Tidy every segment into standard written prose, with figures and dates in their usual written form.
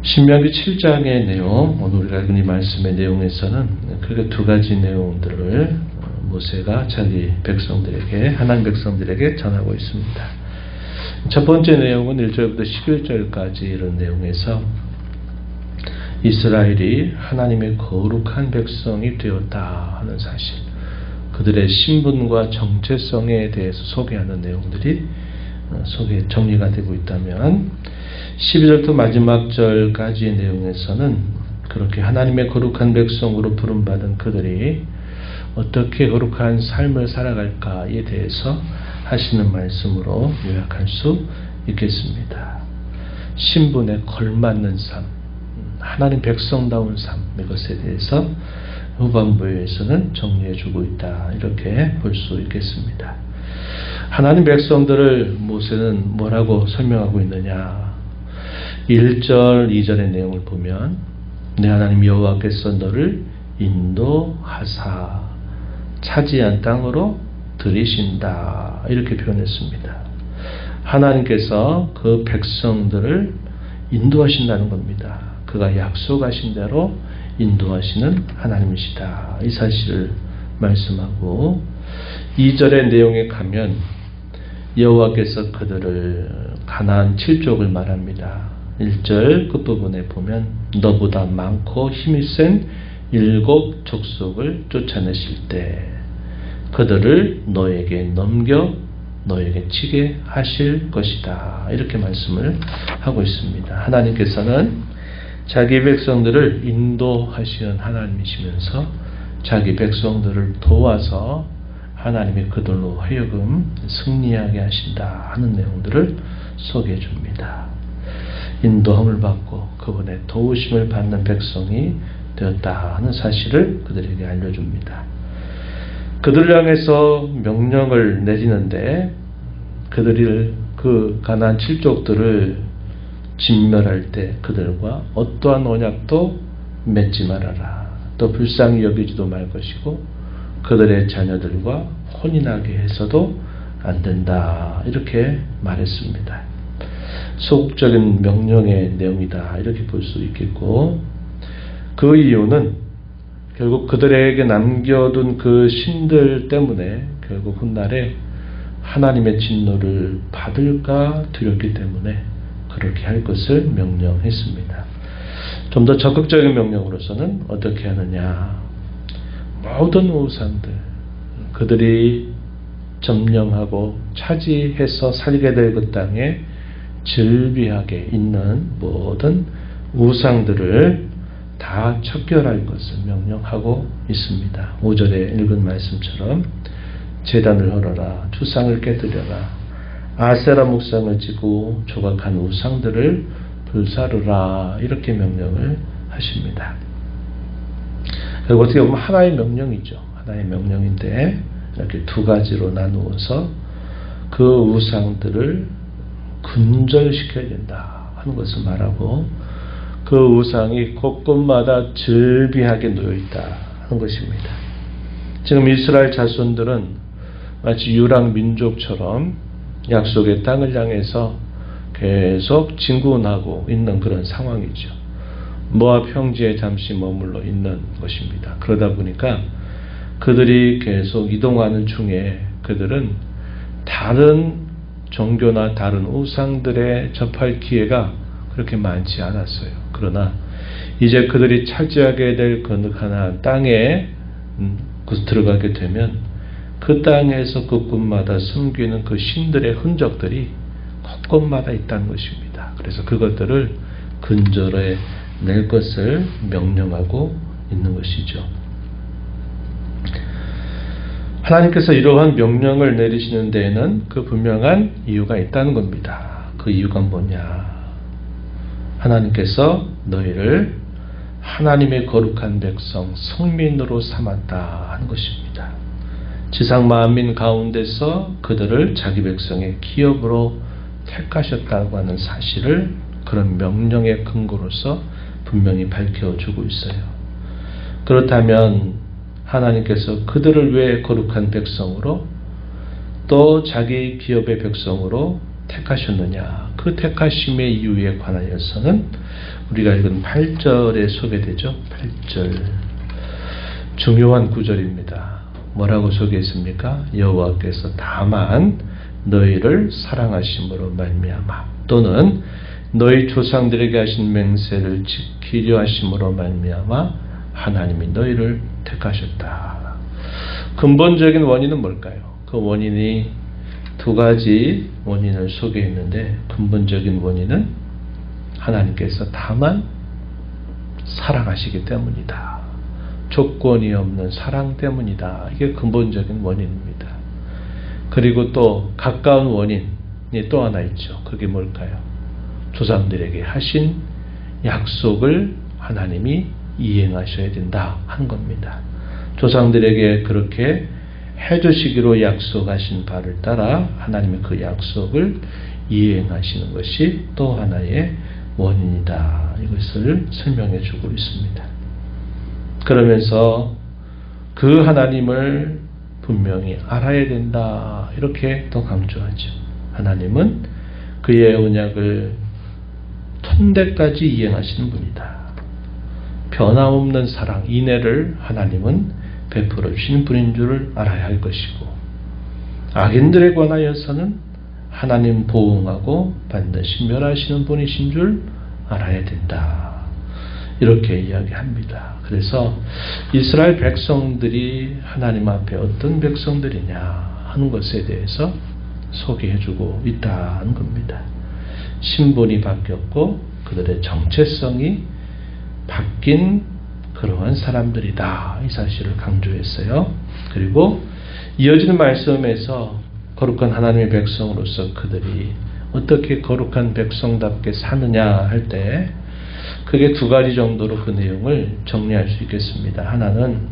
신명기 7장의 내용, 오늘 우리가 읽은 이 말씀의 내용에서는 크게 두 가지 내용들을 모세가 자기 백성들에게, 하나님 백성들에게 전하고 있습니다. 첫 번째 내용은 1절부터 11절까지 이런 내용에서 이스라엘이 하나님의 거룩한 백성이 되었다 하는 사실, 그들의 신분과 정체성에 대해서 소개하는 내용들이 정리가 되고 있다면, 12절부터 마지막 절까지의 내용에서는 그렇게 하나님의 거룩한 백성으로 부름받은 그들이 어떻게 거룩한 삶을 살아갈까에 대해서 하시는 말씀으로 요약할 수 있겠습니다. 신분에 걸맞는 삶, 하나님 백성다운 삶, 이것에 대해서 후반부에서는 정리해주고 있다, 이렇게 볼 수 있겠습니다. 하나님 백성들을 모세는 뭐라고 설명하고 있느냐? 1절, 2절의 내용을 보면 내 하나님 여호와께서 너를 인도하사 차지한 땅으로 들이신다, 이렇게 표현했습니다. 하나님께서 그 백성들을 인도하신다는 겁니다. 그가 약속하신 대로 인도하시는 하나님이시다, 이 사실을 말씀하고, 2절의 내용에 가면 여호와께서 그들을 가나안 7족을 말합니다. 1절 끝부분에 보면 너보다 많고 힘이 센 7 족속을 쫓아내실 때 그들을 너에게 넘겨 너에게 치게 하실 것이다, 이렇게 말씀을 하고 있습니다. 하나님께서는 자기 백성들을 인도하시는 하나님이시면서 자기 백성들을 도와서 하나님이 그들로 하여금 승리하게 하신다 하는 내용들을 소개해 줍니다. 인도함을 받고 그분의 도우심을 받는 백성이 되었다 하는 사실을 그들에게 알려줍니다. 그들을 향해서 명령을 내리는데, 그들이 그 가나안 7족들을 진멸할 때 그들과 어떠한 언약도 맺지 말아라, 또 불쌍히 여기지도 말 것이고 그들의 자녀들과 혼인하게 해서도 안 된다, 이렇게 말했습니다. 소극적인 명령의 내용이다, 이렇게 볼 수 있겠고, 그 이유는 결국 그들에게 남겨둔 그 신들 때문에 결국 훗날에 하나님의 진노를 받을까 두렵기 때문에 그렇게 할 것을 명령했습니다. 좀 더 적극적인 명령으로서는 어떻게 하느냐? 모든 우상들, 그들이 점령하고 차지해서 살게 될 그 땅에 즐비하게 있는 모든 우상들을 다 척결할 것을 명령하고 있습니다. 5절에 읽은 말씀처럼 제단을 헐어라, 주상을 깨뜨려라, 아세라 목상을 지고 조각한 우상들을 불사르라, 이렇게 명령을 하십니다. 그리고 어떻게 보면 하나의 명령이죠. 하나의 명령인데 이렇게 두 가지로 나누어서 그 우상들을 근절시켜야 된다 하는 것을 말하고, 그 우상이 곳곳마다 즐비하게 놓여있다 하는 것입니다. 지금 이스라엘 자손들은 마치 유랑 민족처럼 약속의 땅을 향해서 계속 진군하고 있는 그런 상황이죠. 모압 평지에 잠시 머물러 있는 것입니다. 그러다 보니까 그들이 계속 이동하는 중에 그들은 다른 종교나 다른 우상들에 접할 기회가 그렇게 많지 않았어요. 그러나 이제 그들이 차지하게 될 거룩한 땅에 들어가게 되면 그 땅에서 곳곳마다 숨기는 그 신들의 흔적들이 곳곳마다 있다는 것입니다. 그래서 그것들을 근절해 낼 것을 명령하고 있는 것이죠. 하나님께서 이러한 명령을 내리시는 데에는 그 분명한 이유가 있다는 겁니다. 그 이유가 뭐냐? 하나님께서 너희를 하나님의 거룩한 백성, 성민으로 삼았다 하는 것입니다. 지상 만민 가운데서 그들을 자기 백성의 기업으로 택하셨다고 하는 사실을 그런 명령의 근거로서 분명히 밝혀주고 있어요. 그렇다면 하나님께서 그들을 왜 거룩한 백성으로, 또 자기 기업의 백성으로 택하셨느냐? 그 택하심의 이유에 관하여서는 우리가 읽은 8절에 소개되죠. 8절 중요한 구절입니다. 뭐라고 소개했습니까? 여호와께서 다만 너희를 사랑하심으로 말미암아 또는 너희 조상들에게 하신 맹세를 지키려 하심으로 말미암아 하나님이 너희를 택하셨다. 근본적인 원인은 뭘까요? 그 원인이 두 가지 원인을 소개했는데 근본적인 원인은 하나님께서 다만 사랑하시기 때문이다. 조건이 없는 사랑 때문이다. 이게 근본적인 원인입니다. 그리고 또 가까운 원인이 또 하나 있죠. 그게 뭘까요? 조상들에게 하신 약속을 하나님이 이행하셔야 된다 하는 겁니다. 조상들에게 그렇게 해주시기로 약속하신 바를 따라 하나님의 그 약속을 이행하시는 것이 또 하나의 원인이다. 이것을 설명해 주고 있습니다. 그러면서 그 하나님을 분명히 알아야 된다. 이렇게 또 강조하죠. 하나님은 그의 언약을 천대까지 이행하시는 분이다. 변함없는 사랑, 인애를 하나님은 베풀어 주시는 분인 줄을 알아야 할 것이고 악인들에 관하여서는 하나님 보응하고 반드시 멸하시는 분이신 줄 알아야 된다. 이렇게 이야기합니다. 그래서 이스라엘 백성들이 하나님 앞에 어떤 백성들이냐 하는 것에 대해서 소개해주고 있다는 겁니다. 신분이 바뀌었고 그들의 정체성이 바뀐 그러한 사람들이다. 이 사실을 강조했어요. 그리고 이어지는 말씀에서 거룩한 하나님의 백성으로서 그들이 어떻게 거룩한 백성답게 사느냐 할 때 크게 두 가지 정도로 그 내용을 정리할 수 있겠습니다. 하나는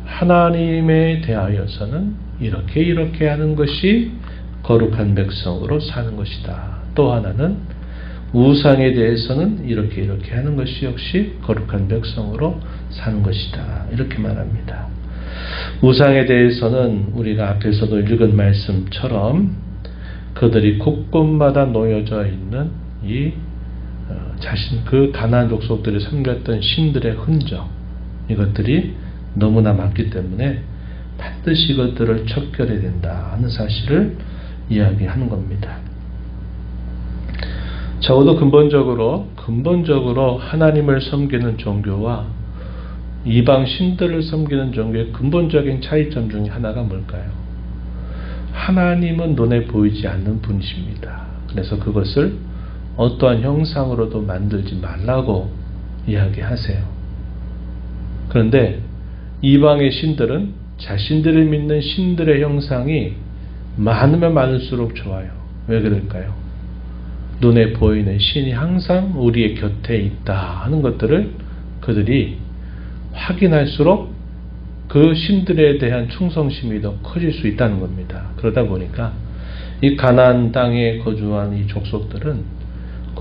하나님에 대하여서는 이렇게 하는 것이 거룩한 백성으로 사는 것이다. 또 하나는 우상에 대해서는 이렇게 하는 것이 역시 거룩한 백성으로 사는 것이다. 이렇게 말합니다. 우상에 대해서는 우리가 앞에서도 읽은 말씀처럼 그들이 곳곳마다 놓여져 있는 이 그 가나안 족속들이 섬겼던 신들의 흔적, 이것들이 너무나 많기 때문에 반드시 이것들을 척결해야 된다 하는 사실을 이야기하는 겁니다. 적어도 근본적으로 하나님을 섬기는 종교와 이방 신들을 섬기는 종교의 근본적인 차이점 중에 하나가 뭘까요? 하나님은 눈에 보이지 않는 분이십니다. 그래서 그것을 어떠한 형상으로도 만들지 말라고 이야기하세요. 그런데 이방의 신들은 자신들이 믿는 신들의 형상이 많으면 많을수록 좋아요. 왜 그럴까요? 눈에 보이는 신이 항상 우리의 곁에 있다 하는 것들을 그들이 확인할수록 그 신들에 대한 충성심이 더 커질 수 있다는 겁니다. 그러다 보니까 이 가나안 땅에 거주한 이 족속들은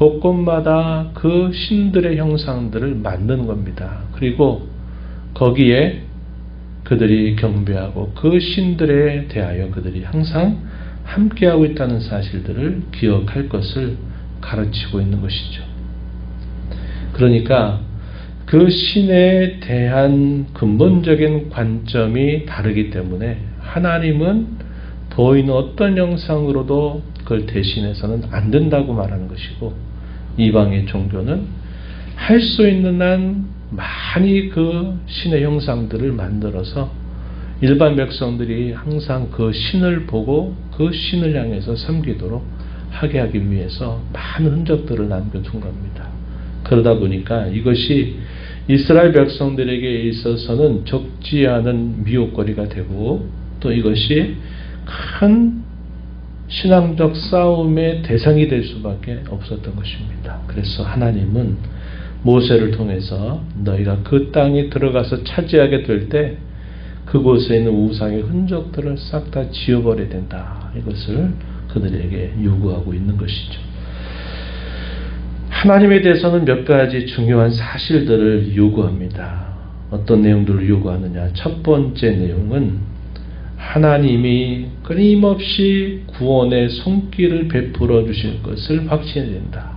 곳곳마다 그 신들의 형상들을 만드는 겁니다. 그리고 거기에 그들이 경배하고 그 신들에 대하여 그들이 항상 함께하고 있다는 사실들을 기억할 것을 가르치고 있는 것이죠. 그러니까 그 신에 대한 근본적인 관점이 다르기 때문에 하나님은 보이는 어떤 형상으로도 그걸 대신해서는 안 된다고 말하는 것이고 이방의 종교는 할 수 있는 한 많이 그 신의 형상들을 만들어서 일반 백성들이 항상 그 신을 보고 그 신을 향해서 섬기도록 하게 하기 위해서 많은 흔적들을 남겨둔 겁니다. 그러다 보니까 이것이 이스라엘 백성들에게 있어서는 적지 않은 미혹거리가 되고 또 이것이 큰 신앙적 싸움의 대상이 될 수밖에 없었던 것입니다. 그래서 하나님은 모세를 통해서 너희가 그 땅에 들어가서 차지하게 될 때 그곳에 있는 우상의 흔적들을 싹 다 지워버려야 된다. 이것을 그들에게 요구하고 있는 것이죠. 하나님에 대해서는 몇 가지 중요한 사실들을 요구합니다. 어떤 내용들을 요구하느냐. 첫 번째 내용은 하나님이 끊임없이 구원의 손길을 베풀어 주실 것을 확신해야 된다.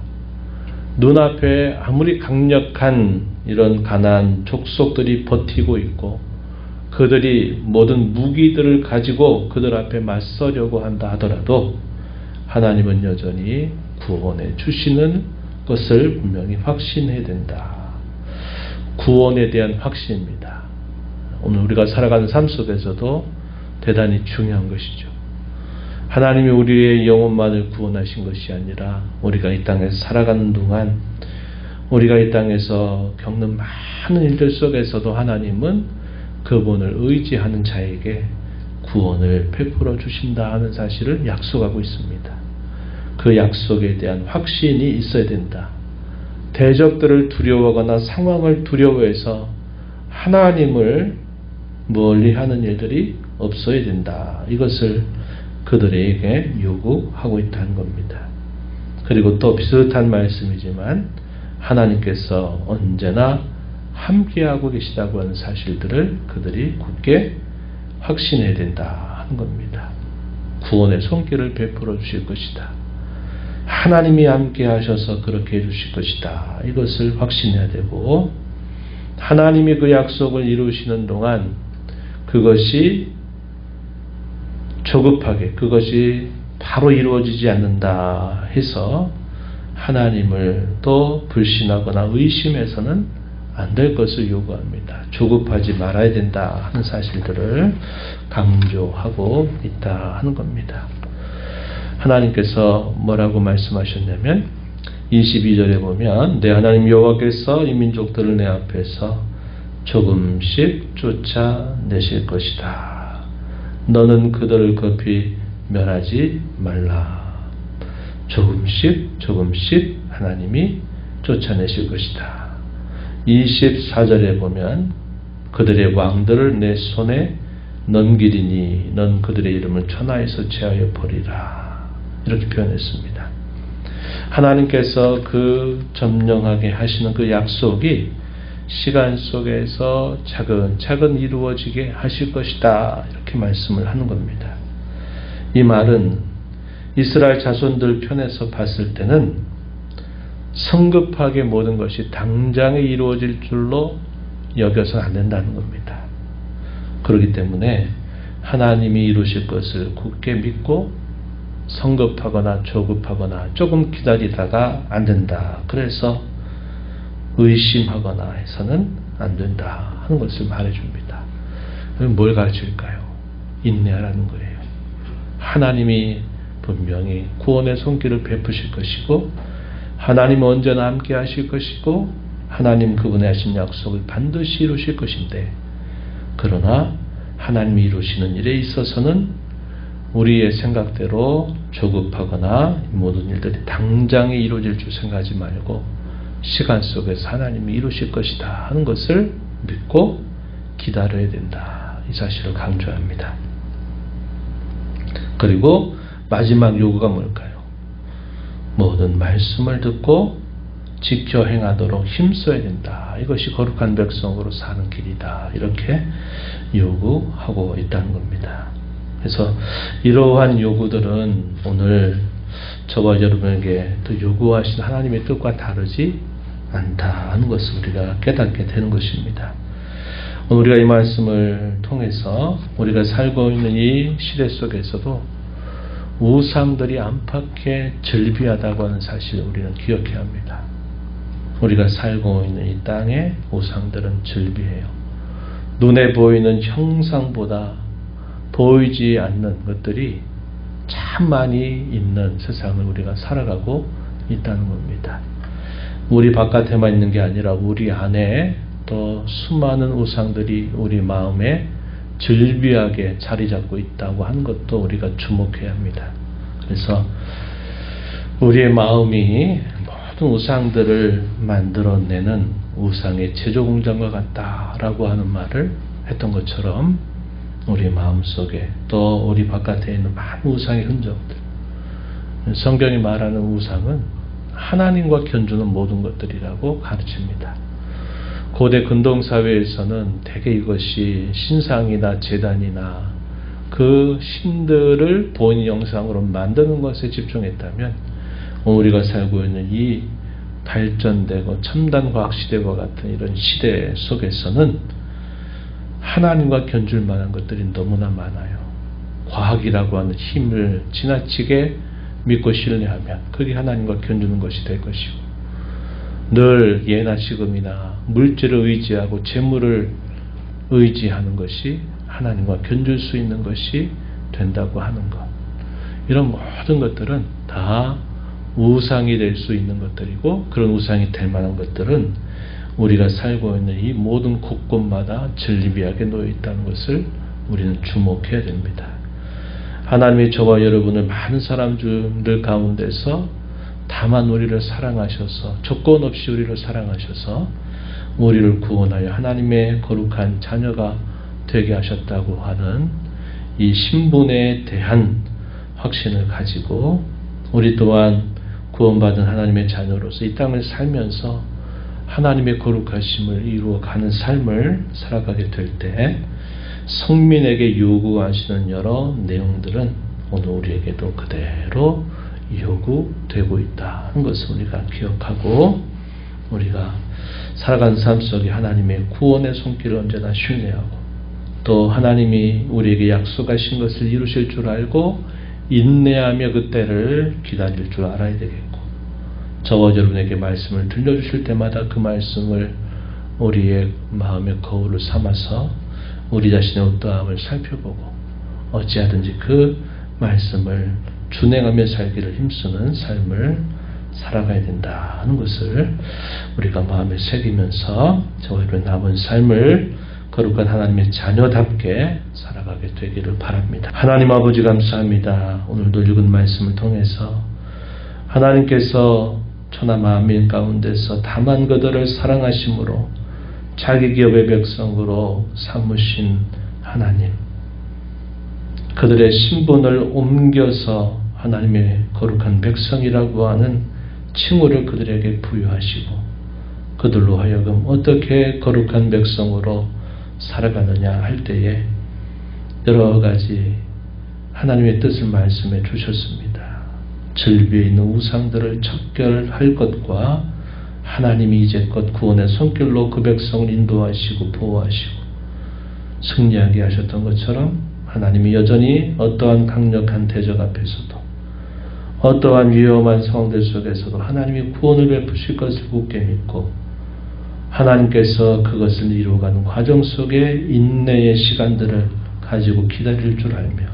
눈앞에 아무리 강력한 이런 가나안 족속들이 버티고 있고 그들이 모든 무기들을 가지고 그들 앞에 맞서려고 한다 하더라도 하나님은 여전히 구원해 주시는 것을 분명히 확신해야 된다. 구원에 대한 확신입니다. 오늘 우리가 살아가는 삶 속에서도 대단히 중요한 것이죠. 하나님이 우리의 영혼만을 구원하신 것이 아니라 우리가 이 땅에서 살아가는 동안 우리가 이 땅에서 겪는 많은 일들 속에서도 하나님은 그분을 의지하는 자에게 구원을 베풀어 주신다 하는 사실을 약속하고 있습니다. 그 약속에 대한 확신이 있어야 된다. 대적들을 두려워하거나 상황을 두려워해서 하나님을 멀리하는 일들이 없어야 된다. 이것을 그들에게 요구하고 있다는 겁니다. 그리고 또 비슷한 말씀이지만 하나님께서 언제나 함께하고 계시다고 하는 사실들을 그들이 굳게 확신해야 된다 하는 겁니다. 구원의 손길을 베풀어 주실 것이다. 하나님이 함께 하셔서 그렇게 해주실 것이다. 이것을 확신해야 되고 하나님이 그 약속을 이루시는 동안 그것이 조급하게 그것이 바로 이루어지지 않는다 해서 하나님을 또 불신하거나 의심해서는 안 될 것을 요구합니다. 조급하지 말아야 된다 하는 사실들을 강조하고 있다 하는 겁니다. 하나님께서 뭐라고 말씀하셨냐면 22절에 보면 내 하나님 여호와께서 이 민족들을 내 앞에서 조금씩 쫓아내실 것이다. 너는 그들을 급히 멸하지 말라. 조금씩 하나님이 쫓아내실 것이다. 24절에 보면 그들의 왕들을 내 손에 넘기리니 넌 그들의 이름을 천하에서 제하여 버리라. 이렇게 표현했습니다. 하나님께서 그 점령하게 하시는 그 약속이 시간 속에서 차근차근 이루어지게 하실 것이다. 이렇게 말씀을 하는 겁니다. 이 말은 이스라엘 자손들 편에서 봤을 때는 성급하게 모든 것이 당장에 이루어질 줄로 여겨서는 안 된다는 겁니다. 그렇기 때문에 하나님이 이루실 것을 굳게 믿고 성급하거나 조급하거나 조금 기다리다가 안 된다. 그래서 의심하거나 해서는 안 된다 하는 것을 말해줍니다. 뭘 가르칠까요? 인내하라는 거예요. 하나님이 분명히 구원의 손길을 베푸실 것이고 하나님은 언제나 함께 하실 것이고 하나님 그분의 하신 약속을 반드시 이루실 것인데 그러나 하나님이 이루시는 일에 있어서는 우리의 생각대로 조급하거나 모든 일들이 당장에 이루어질 줄 생각하지 말고 시간 속에서 하나님이 이루실 것이다 하는 것을 믿고 기다려야 된다. 이 사실을 강조합니다. 그리고 마지막 요구가 뭘까요? 모든 말씀을 듣고 지켜 행하도록 힘써야 된다. 이것이 거룩한 백성으로 사는 길이다. 이렇게 요구하고 있다는 겁니다. 그래서 이러한 요구들은 오늘 저와 여러분에게 또 요구하신 하나님의 뜻과 다르지 않다 하는 것을 우리가 깨닫게 되는 것입니다. 오늘 우리가 이 말씀을 통해서 우리가 살고 있는 이 시대 속에서도 우상들이 안팎에 즐비하다고 하는 사실을 우리는 기억해야 합니다. 우리가 살고 있는 이 땅에 우상들은 즐비해요. 눈에 보이는 형상보다 보이지 않는 것들이 참 많이 있는 세상을 우리가 살아가고 있다는 겁니다. 우리 바깥에만 있는 게 아니라 우리 안에 또 수많은 우상들이 우리 마음에 즐비하게 자리 잡고 있다고 하는 것도 우리가 주목해야 합니다. 그래서 우리의 마음이 모든 우상들을 만들어내는 우상의 제조공장과 같다라고 하는 말을 했던 것처럼 우리 마음속에 또 우리 바깥에 있는 많은 우상의 흔적들, 성경이 말하는 우상은 하나님과 견주는 모든 것들이라고 가르칩니다. 고대 근동사회에서는 대개 이것이 신상이나 제단이나 그 신들을 본인 영상으로 만드는 것에 집중했다면 우리가 살고 있는 이 발전되고 첨단 과학 시대와 같은 이런 시대 속에서는 하나님과 견줄 만한 것들이 너무나 많아요. 과학이라고 하는 힘을 지나치게 믿고 신뢰하면 그게 하나님과 견주는 것이 될 것이고, 늘 예나 지금이나 물질을 의지하고 재물을 의지하는 것이 하나님과 견줄 수 있는 것이 된다고 하는 것, 이런 모든 것들은 다 우상이 될 수 있는 것들이고, 그런 우상이 될 만한 것들은 우리가 살고 있는 이 모든 곳곳마다 전리비하게 놓여 있다는 것을 우리는 주목해야 됩니다. 하나님이 저와 여러분을 많은 사람들 가운데서 다만 우리를 사랑하셔서, 조건 없이 우리를 사랑하셔서 우리를 구원하여 하나님의 거룩한 자녀가 되게 하셨다고 하는 이 신분에 대한 확신을 가지고 우리 또한 구원받은 하나님의 자녀로서 이 땅을 살면서 하나님의 거룩하심을 이루어가는 삶을 살아가게 될 때 성민에게 요구하시는 여러 내용들은 오늘 우리에게도 그대로 요구되고 있다는 것을 우리가 기억하고, 우리가 살아가는 삶 속에 하나님의 구원의 손길을 언제나 신뢰하고, 또 하나님이 우리에게 약속하신 것을 이루실 줄 알고 인내하며 그 때를 기다릴 줄 알아야 되겠고, 저와 여러분에게 말씀을 들려주실 때마다 그 말씀을 우리의 마음의 거울을 삼아서 우리 자신의 어떠함을 살펴보고 어찌하든지 그 말씀을 준행하며 살기를 힘쓰는 삶을 살아가야 된다는 것을 우리가 마음에 새기면서 저와 여러분의 남은 삶을 거룩한 하나님의 자녀답게 살아가게 되기를 바랍니다. 하나님 아버지 감사합니다. 오늘도 읽은 말씀을 통해서 하나님께서 천하 만민 가운데서 다만 그들을 사랑하심으로 자기 기업의 백성으로 삼으신 하나님, 그들의 신분을 옮겨서 하나님의 거룩한 백성이라고 하는 칭호를 그들에게 부여하시고 그들로 하여금 어떻게 거룩한 백성으로 살아가느냐 할 때에 여러 가지 하나님의 뜻을 말씀해 주셨습니다. 절비에 있는 우상들을 척결할 것과 하나님이 이제껏 구원의 손길로 그 백성을 인도하시고 보호하시고 승리하게 하셨던 것처럼 하나님이 여전히 어떠한 강력한 대적 앞에서도 어떠한 위험한 상황들 속에서도 하나님이 구원을 베푸실 것을 굳게 믿고 하나님께서 그것을 이루어가는 과정 속에 인내의 시간들을 가지고 기다릴 줄 알며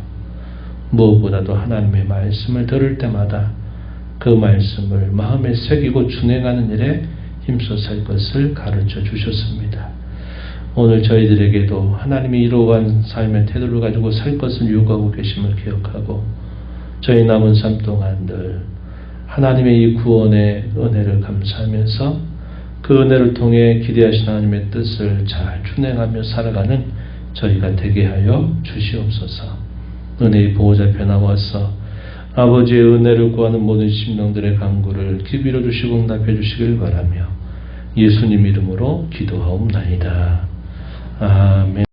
무엇보다도 하나님의 말씀을 들을 때마다 그 말씀을 마음에 새기고 준행하는 일에 힘써 살 것을 가르쳐 주셨습니다. 오늘 저희들에게도 하나님이 이루어간 삶의 태도를 가지고 살 것을 요구하고 계심을 기억하고 저희 남은 삶 동안 늘 하나님의 이 구원의 은혜를 감사하면서 그 은혜를 통해 기대하신 하나님의 뜻을 잘 준행하며 살아가는 저희가 되게 하여 주시옵소서. 은혜의 보호자 앞에 나와서 아버지의 은혜를 구하는 모든 심령들의 간구를 기비로 주시고 응답해 주시길 바라며 예수님 이름으로 기도하옵나이다. 아멘.